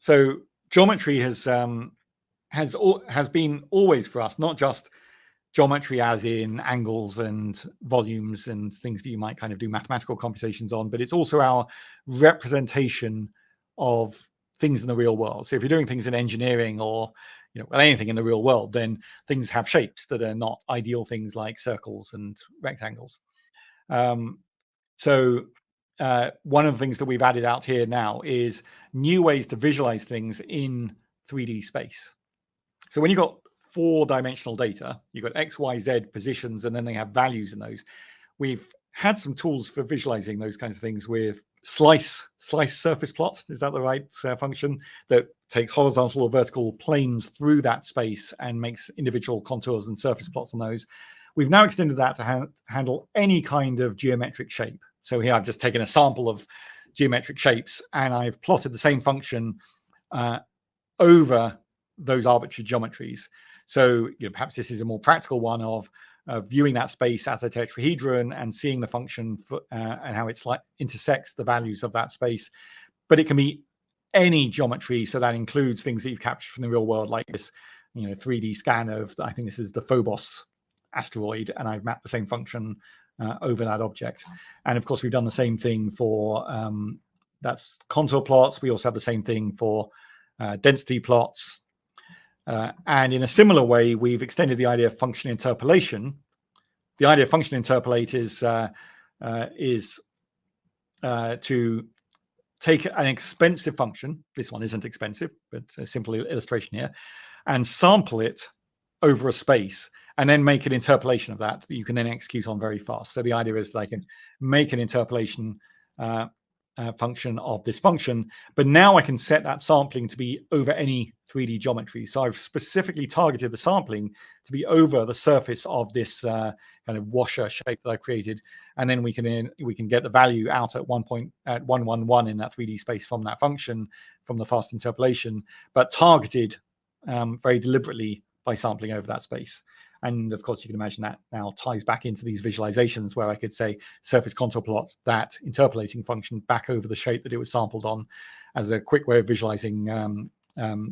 So geometry has been always for us, not just geometry as in angles and volumes and things that you might kind of do mathematical computations on, but it's also our representation of things in the real world. So if you're doing things in engineering or anything in the real world, then things have shapes that are not ideal things like circles and rectangles. So one of the things that we've added out here now is new ways to visualize things in 3D space. So when you've got 4-dimensional data, you've got X, Y, Z positions, and then they have values in those. We've had some tools for visualizing those kinds of things with slice surface plot. Is that the right function? That takes horizontal or vertical planes through that space and makes individual contours and surface plots on those. We've now extended that to handle any kind of geometric shape. So here I've just taken a sample of geometric shapes and I've plotted the same function over those arbitrary geometries. So perhaps this is a more practical one of viewing that space as a tetrahedron and seeing the function and how it intersects the values of that space. But it can be any geometry, so that includes things that you've captured from the real world, like this 3D scan of, I think this is the Phobos asteroid, and I've mapped the same function over that object. And of course, we've done the same thing for that's contour plots. We also have the same thing for density plots. And in a similar way, we've extended the idea of function interpolation. The idea of function interpolate is to take an expensive function. This one isn't expensive, but a simple illustration here, and sample it over a space, and then make an interpolation of that you can then execute on very fast. So the idea is that I can make an interpolation function of this function, but now I can set that sampling to be over any 3D geometry. So I've specifically targeted the sampling to be over the surface of this kind of washer shape that I created, and then we can get the value out at 1.111 in that 3D space from that function, from the fast interpolation, but targeted very deliberately by sampling over that space. And of course, you can imagine that now ties back into these visualizations where I could say surface contour plot that interpolating function back over the shape that it was sampled on, as a quick way of visualizing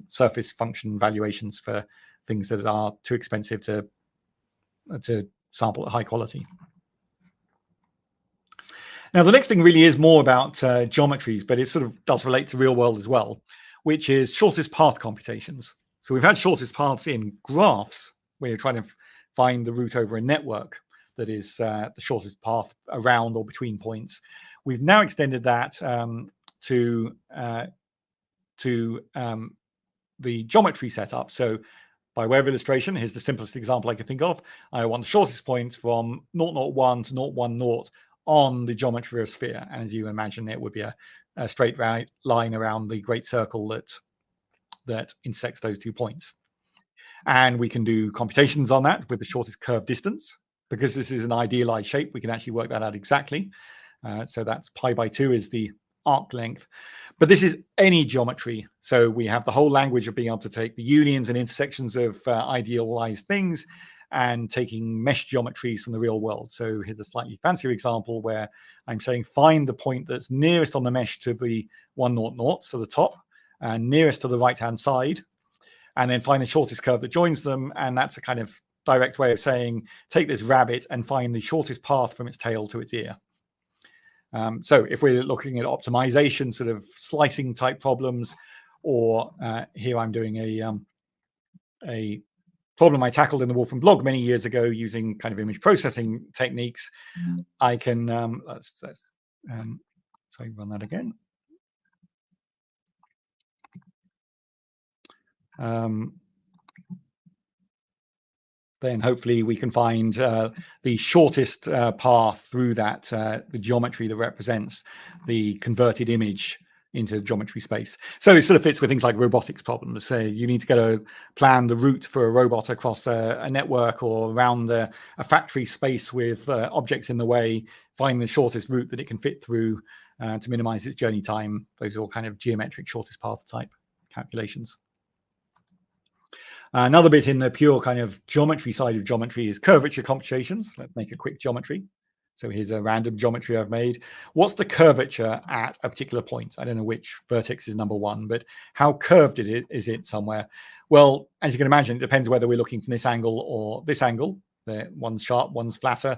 surface function valuations for things that are too expensive to sample at high quality. Now, the next thing really is more about geometries, but it sort of does relate to real world as well, which is shortest path computations. So we've had shortest paths in graphs, where you're trying to find the route over a network that is the shortest path around or between points. We've now extended that to the geometry setup. So by way of illustration, here's the simplest example I can think of. I want the shortest point from 001 to 010 on the geometry of a sphere. And as you imagine, it would be a straight line around the great circle that intersects those 2 points. And we can do computations on that with the shortest curved distance. Because this is an idealized shape, we can actually work that out exactly. So that's pi by 2 is the arc length. But this is any geometry. So we have the whole language of being able to take the unions and intersections of idealized things and taking mesh geometries from the real world. So here's a slightly fancier example where I'm saying find the point that's nearest on the mesh to the 100, so the top, and nearest to the right-hand side, and then find the shortest curve that joins them. And that's a kind of direct way of saying, take this rabbit and find the shortest path from its tail to its ear. So if we're looking at optimization, sort of slicing type problems, or here I'm doing a problem I tackled in the Wolfram blog many years ago using kind of image processing techniques, I can, sorry, run that again. Then hopefully we can find the shortest path through that, the geometry that represents the converted image into geometry space. So it sort of fits with things like robotics problems. So you need to plan the route for a robot across a network or around a factory space with objects in the way, find the shortest route that it can fit through to minimize its journey time. Those are all kind of geometric shortest path type calculations. Another bit in the pure kind of geometry side of geometry is curvature computations. Let's make a quick geometry. So here's a random geometry I've made. What's the curvature at a particular point? I don't know which vertex is number one, but how curved is it somewhere? Well, as you can imagine, it depends whether we're looking from this angle or this angle. One's sharp, one's flatter.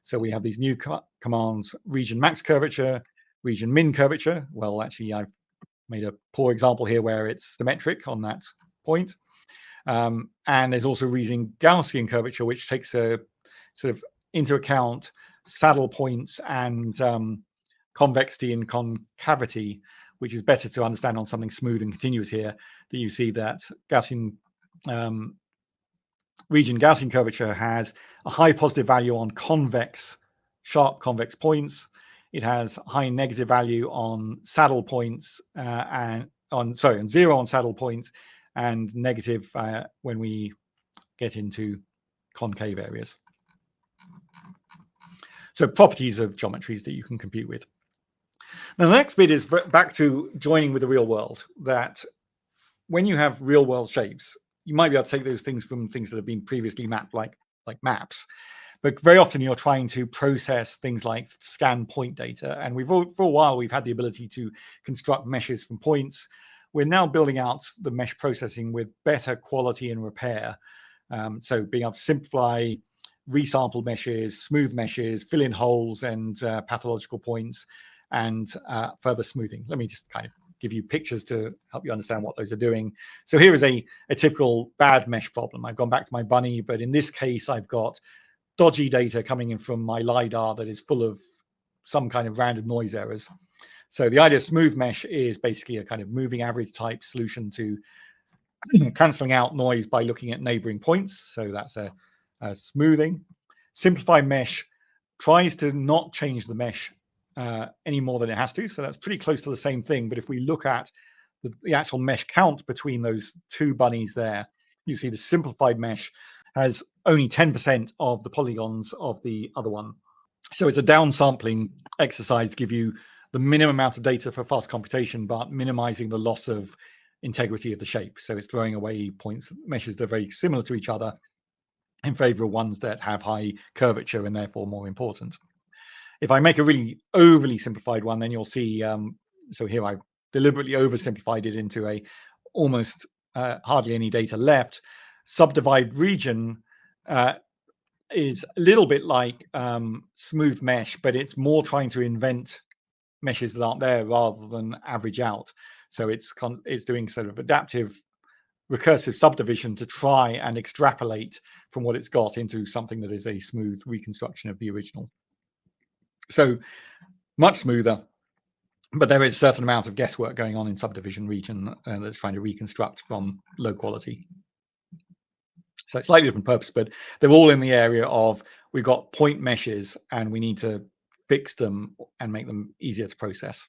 So we have these new commands: region max curvature, region min curvature. Well, actually, I've made a poor example here where it's symmetric on that point. And there's also region Gaussian curvature, which takes a sort of into account saddle points and convexity and concavity, which is better to understand on something smooth and continuous here, that you see that Gaussian region Gaussian curvature has a high positive value on sharp convex points. It has high negative value on saddle points and zero on saddle points, and negative when we get into concave areas. So properties of geometries that you can compute with. Now the next bit is back to joining with the real world, that when you have real world shapes, you might be able to take those things from things that have been previously mapped, like maps. But very often you're trying to process things like scan point data. And for a while, we've had the ability to construct meshes from points. We're now building out the mesh processing with better quality and repair. So being able to simplify, resample meshes, smooth meshes, fill in holes and pathological points, and further smoothing. Let me just kind of give you pictures to help you understand what those are doing. So here is a typical bad mesh problem. I've gone back to my bunny, but in this case, I've got dodgy data coming in from my LiDAR that is full of some kind of random noise errors. So the idea of smooth mesh is basically a kind of moving average type solution to cancelling out noise by looking at neighboring points. So that's a smoothing. Simplified mesh tries to not change the mesh any more than it has to. So that's pretty close to the same thing. But if we look at the actual mesh count between those two bunnies there, you see the simplified mesh has only 10% of the polygons of the other one. So it's a downsampling exercise to give you the minimum amount of data for fast computation, but minimizing the loss of integrity of the shape. So it's throwing away meshes that are very similar to each other in favor of ones that have high curvature and therefore more important. If I make a really overly simplified one, then you'll see, so here I've deliberately oversimplified it into a almost hardly any data left. Subdivide region is a little bit like smooth mesh, but it's more trying to invent meshes that aren't there rather than average out. So it's doing sort of adaptive recursive subdivision to try and extrapolate from what it's got into something that is a smooth reconstruction of the original. So much smoother, but there is a certain amount of guesswork going on in subdivision region that's trying to reconstruct from low quality. So it's slightly different purpose, but they're all in the area of we've got point meshes and we need to fix them and make them easier to process.